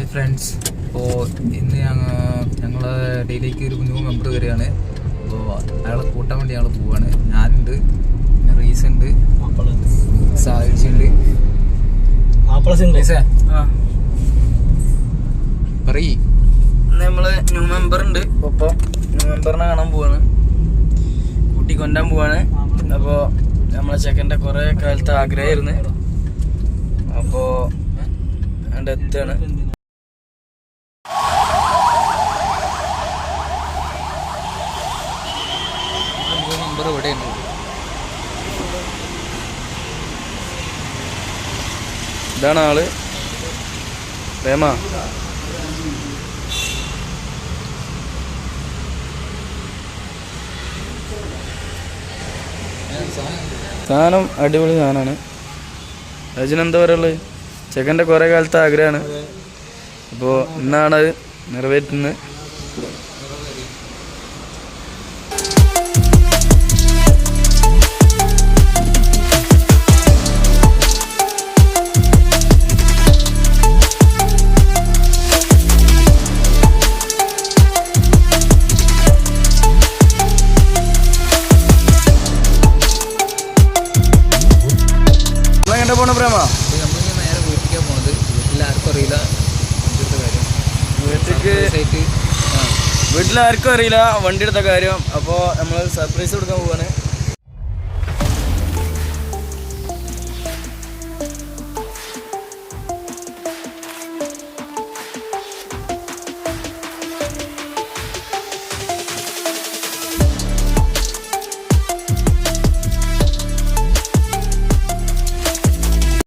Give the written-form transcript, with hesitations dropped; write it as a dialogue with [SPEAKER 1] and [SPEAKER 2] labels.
[SPEAKER 1] Hi friends. അപ്പോൾ ഇന്ന് ഞങ്ങൾ ഡെയിലിക്ക് ഒരു ന്യൂ മെമ്പർ വരികയാണ്. അപ്പോൾ അയാളെ കൂട്ടാൻ വേണ്ടി ഞങ്ങൾ പോവുകയാണ്. ഞാനുണ്ട്, പിന്നെ റീസ് ഉണ്ട്, സാഹിജുണ്ട്. പറയ്.
[SPEAKER 2] നമ്മള് ന്യൂ മെമ്പർ ഉണ്ട്. ഇപ്പോൾ ന്യൂ മെമ്പറിനെ കാണാൻ പോവാണ്, കൂട്ടി കൊണ്ടാൻ പോവാണ്. അപ്പോൾ നമ്മളെ ചെക്കൻ്റെ കുറേ കാലത്തെ ആഗ്രഹമായിരുന്നു. അപ്പോൾ അവിടെ എത്തുകയാണ്.
[SPEAKER 1] മെമ്പർ ഇവിടെ ഉണ്ട്.
[SPEAKER 2] ഇതാണ് ആള്, പ്രേമ. സാധനം അടിപൊളി സാധനമാണ്. അതിനെന്താ പറയുള്ളത്, ചെക്കൻ്റെ കുറേ കാലത്തെ ആഗ്രഹമാണ്. അപ്പോൾ ഇന്നാണത് നിറവേറ്റുന്നത്. പോണ പ്രേമ,
[SPEAKER 1] നമ്മളിങ്ങനെ നേരെ വീട്ടിലേക്കാണ് പോണത്. വീട്ടിലാർക്കും അറിയില്ല വണ്ടിയുടെ കാര്യം.
[SPEAKER 2] വീട്ടിലാർക്കും അറിയില്ല വണ്ടി എടുത്ത കാര്യം. അപ്പോൾ നമ്മൾ സർപ്രൈസ് കൊടുക്കാൻ പോവാണ്.